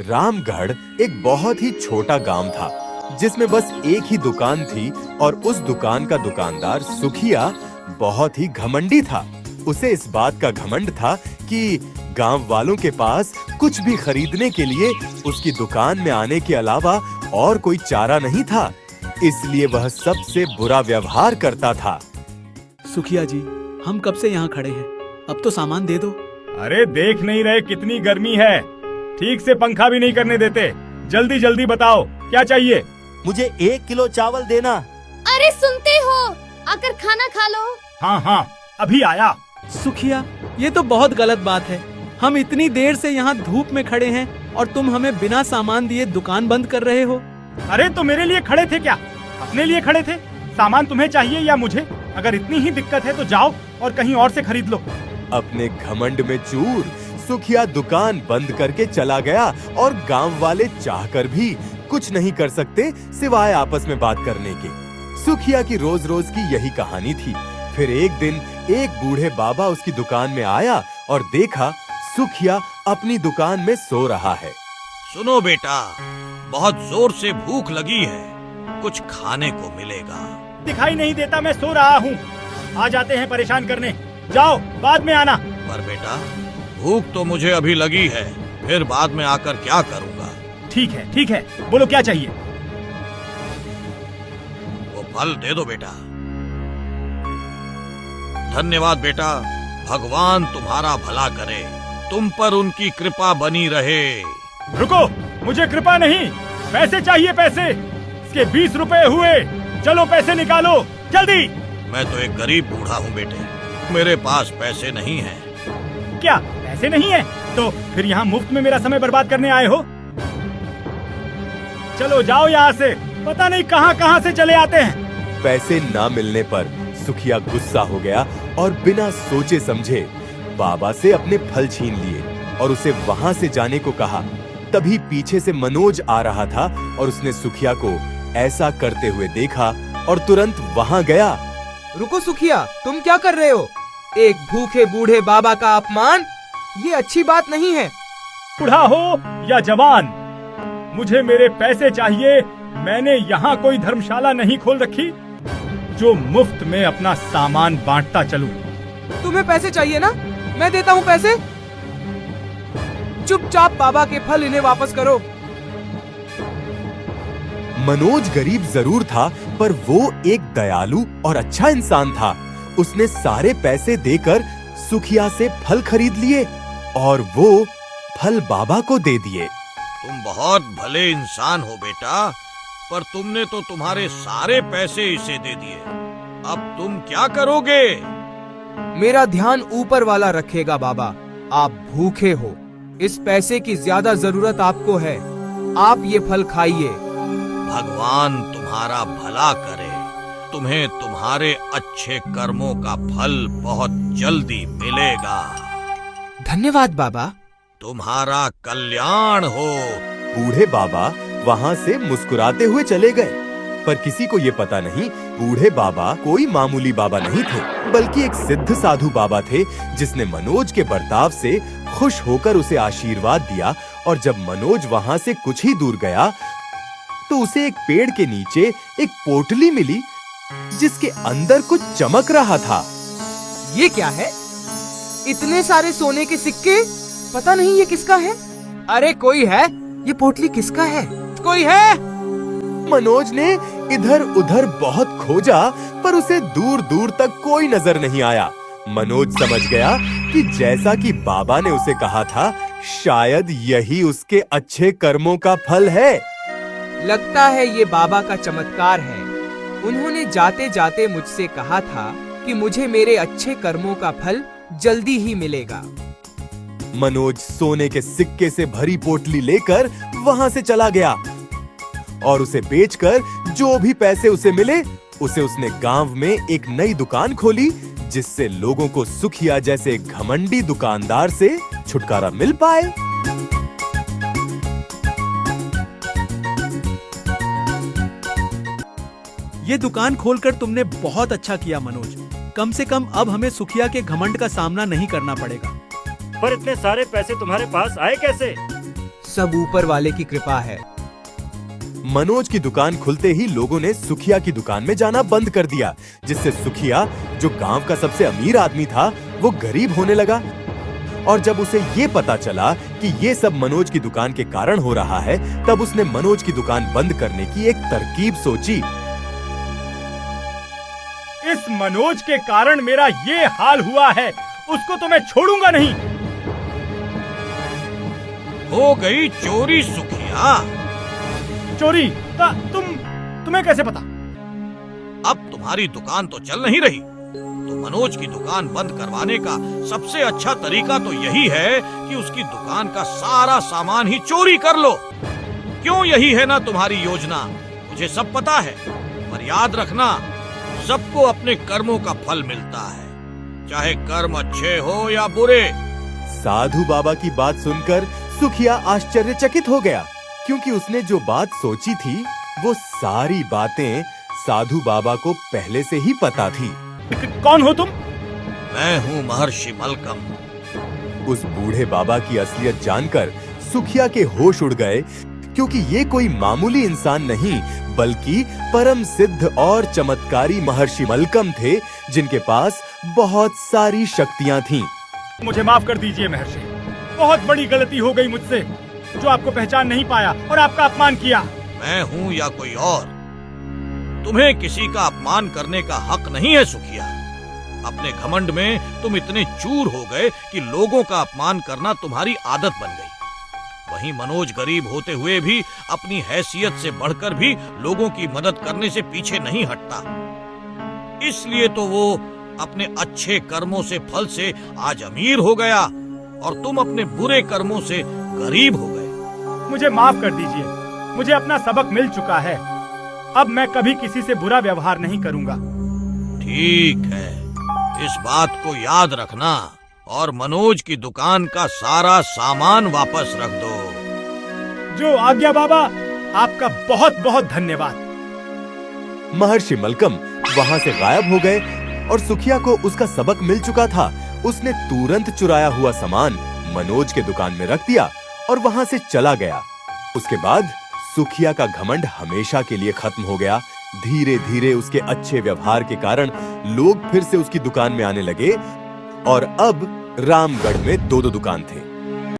रामगढ़ एक बहुत ही छोटा गांव था जिसमें बस एक ही दुकान थी और उस दुकान का दुकानदार सुखिया बहुत ही घमंडी था। उसे इस बात का घमंड था कि गांव वालों के पास कुछ भी खरीदने के लिए उसकी दुकान में आने के अलावा और कोई चारा नहीं था, इसलिए वह सबसे बुरा व्यवहार करता था। सुखिया जी, हम कब से यहाँ खड़े हैं, अब तो सामान दे दो। अरे देख नहीं रहे कितनी गर्मी है, ठीक से पंखा भी नहीं करने देते। जल्दी जल्दी बताओ क्या चाहिए। मुझे 1 किलो चावल देना। अरे सुनते हो, आकर खाना खा लो। हाँ हाँ अभी आया। सुखिया, ये तो बहुत गलत बात है। हम इतनी देर से यहाँ धूप में खड़े हैं और तुम हमें बिना सामान दिए दुकान बंद कर रहे हो। अरे तो मेरे लिए खड़े थे क्या? अपने लिए खड़े थे? सामान तुम्हें चाहिए या मुझे? अगर इतनी ही दिक्कत है तो जाओ और कहीं और से खरीद लो। अपने घमंड में चूर सुखिया दुकान बंद करके चला गया और गांव वाले चाहकर भी कुछ नहीं कर सकते सिवाय आपस में बात करने के। सुखिया की रोज रोज की यही कहानी थी। फिर एक दिन एक बूढ़े बाबा उसकी दुकान में आया और देखा सुखिया अपनी दुकान में सो रहा है। सुनो बेटा, बहुत जोर से भूख लगी है, कुछ खाने को मिलेगा। दिखाई नहीं देता मैं सो रहा हूँ। आ जाते हैं परेशान करने, जाओ बाद में आना। पर बेटा, भूख तो मुझे अभी लगी है, फिर बाद में आकर क्या करूँगा। ठीक है, बोलो क्या चाहिए। वो फल दे दो बेटा। धन्यवाद बेटा, भगवान तुम्हारा भला करे, तुम पर उनकी कृपा बनी रहे। रुको, मुझे कृपा नहीं, पैसे चाहिए पैसे। इसके 20 रुपए हुए, चलो पैसे निकालो जल्दी। मैं तो एक गरीब बूढ़ा हूँ बेटे, मेरे पास पैसे नहीं हैं। क्या पैसे नहीं है? तो फिर यहाँ मुफ्त में मेरा समय बर्बाद करने आए हो? चलो जाओ यहाँ से, पता नहीं कहाँ कहाँ से चले आते हैं। पैसे ना मिलने पर सुखिया गुस्सा हो गया और बिना सोचे समझे बाबा से अपने फल छीन लिए और उसे वहाँ से जाने को कहा। तभी पीछे से मनोज आ रहा था और उसने सुखिया को ऐसा करते हुए देखा और तुरंत वहाँ गया। रुको सुखिया, तुम क्या कर रहे हो? एक भूखे बूढ़े बाबा का अपमान, ये अच्छी बात नहीं है। बूढ़ा हो या जवान, मुझे मेरे पैसे चाहिए। मैंने यहाँ कोई धर्मशाला नहीं खोल रखी जो मुफ्त में अपना सामान बांटता चलूं। तुम्हें पैसे चाहिए ना? मैं देता हूँ पैसे। चुपचाप बाबा के फल इन्हें वापस करो। मनोज गरीब जरूर था पर वो एक दयालु और अच्छा इंसान था। उसने सारे पैसे देकर सुखिया से फल खरीद लिए और वो फल बाबा को दे दिए। तुम बहुत भले इंसान हो बेटा, पर तुमने तो तुम्हारे सारे पैसे इसे दे दिए। अब तुम क्या करोगे? मेरा ध्यान ऊपर वाला रखेगा बाबा। आप भूखे हो, इस पैसे की ज्यादा जरूरत आपको है। आप ये फल खाइए। भगवान तुम्हारा भला करे, तुम्हें तुम्हारे अच्छे कर्मों का फल बहुत जल्दी मिलेगा। धन्यवाद बाबा। तुम्हारा कल्याण हो। बूढ़े बाबा वहाँ से मुस्कुराते हुए चले गए, पर किसी को ये पता नहीं बूढ़े बाबा कोई मामूली बाबा नहीं थे, बल्कि एक सिद्ध साधु बाबा थे जिसने मनोज के बर्ताव से खुश होकर उसे आशीर्वाद दिया। और जब मनोज वहाँ से कुछ ही दूर गया तो उसे एक पेड़ के नीचे एक पोटली मिली जिसके अंदर कुछ चमक रहा था। ये क्या है? इतने सारे सोने के सिक्के, पता नहीं ये किसका है। अरे कोई है? ये पोटली किसका है? कोई है? मनोज ने इधर उधर बहुत खोजा पर उसे दूर दूर तक कोई नजर नहीं आया। मनोज समझ गया कि जैसा कि बाबा ने उसे कहा था, शायद यही उसके अच्छे कर्मों का फल है। लगता है ये बाबा का चमत्कार है। उन्होंने जाते जाते मुझसे कहा था कि मुझे मेरे अच्छे कर्मों का फल जल्दी ही मिलेगा। मनोज सोने के सिक्के से भरी पोटली लेकर वहाँ से चला गया और उसे बेचकर जो भी पैसे उसे मिले उसे उसने गांव में एक नई दुकान खोली, जिससे लोगों को सुखिया जैसे घमंडी दुकानदार से छुटकारा मिल पाए। ये दुकान खोलकर तुमने बहुत अच्छा किया मनोज। कम से कम अब हमें सुखिया के घमंड का सामना नहीं करना पड़ेगा। पर इतने सारे पैसे तुम्हारे पास आए कैसे? सब ऊपर वाले की कृपा है। मनोज की दुकान खुलते ही लोगों ने सुखिया की दुकान में जाना बंद कर दिया, जिससे सुखिया, जो गांव का सबसे अमीर आदमी था, वो गरीब होने लगा। और जब उसे ये पता चला कि ये सब मनोज की दुकान के कारण हो रहा है, तब उसने मनोज की दुकान बंद करने की एक तरकीब सोची। इस मनोज के कारण मेरा ये हाल हुआ है, उसको तो मैं छोड़ूंगा नहीं। हो गई चोरी सुखिया। चोरी? तुम्हें कैसे पता? अब तुम्हारी दुकान तो चल नहीं रही, तो मनोज की दुकान बंद करवाने का सबसे अच्छा तरीका तो यही है कि उसकी दुकान का सारा सामान ही चोरी कर लो। क्यों, यही है ना तुम्हारी योजना? मुझे सब पता है, पर याद रखना, सबको अपने कर्मों का फल मिलता है, चाहे कर्म अच्छे हो या बुरे। साधु बाबा की बात सुनकर सुखिया आश्चर्यचकित हो गया, क्योंकि उसने जो बात सोची थी वो सारी बातें साधु बाबा को पहले से ही पता थी। कौन हो तुम? मैं हूँ महर्षि मलकम। उस बूढ़े बाबा की असलियत जानकर सुखिया के होश उड़ गए, क्योंकि ये कोई मामूली इंसान नहीं, बल्कि परम सिद्ध और चमत्कारी महर्षि मलकम थे, जिनके पास बहुत सारी शक्तियां थीं। मुझे माफ कर दीजिए महर्षि, बहुत बड़ी गलती हो गई मुझसे, जो आपको पहचान नहीं पाया और आपका अपमान किया। मैं हूँ या कोई और, तुम्हें किसी का अपमान करने का हक नहीं है सुखिया। अपने घमंड में तुम इतने चूर हो गए कि लोगों का अपमान करना तुम्हारी आदत बन गई। वहीं मनोज गरीब होते हुए भी अपनी हैसियत से बढ़कर भी लोगों की मदद करने से पीछे नहीं हटता। इसलिए तो वो अपने अच्छे कर्मों से फल से आज अमीर हो गया और तुम अपने बुरे कर्मों से गरीब हो गए। मुझे माफ कर दीजिए, मुझे अपना सबक मिल चुका है। अब मैं कभी किसी से बुरा व्यवहार नहीं करूंगा। ठीक है, इस बात को याद रखना और मनोज की दुकान का सारा सामान वापस रख दो। जो आज्ञा बाबा, आपका बहुत बहुत धन्यवाद। महर्षि मलकम वहां से गायब हो गए और सुखिया को उसका सबक मिल चुका था। उसने तुरंत चुराया हुआ सामान मनोज के दुकान में रख दिया और वहां से चला गया। उसके बाद सुखिया का घमंड हमेशा के लिए खत्म हो गया। धीरे धीरे उसके अच्छे व्यवहार के कारण लोग फिर से उसकी दुकान में आने लगे और अब रामगढ़ में 2-2 दुकान थे।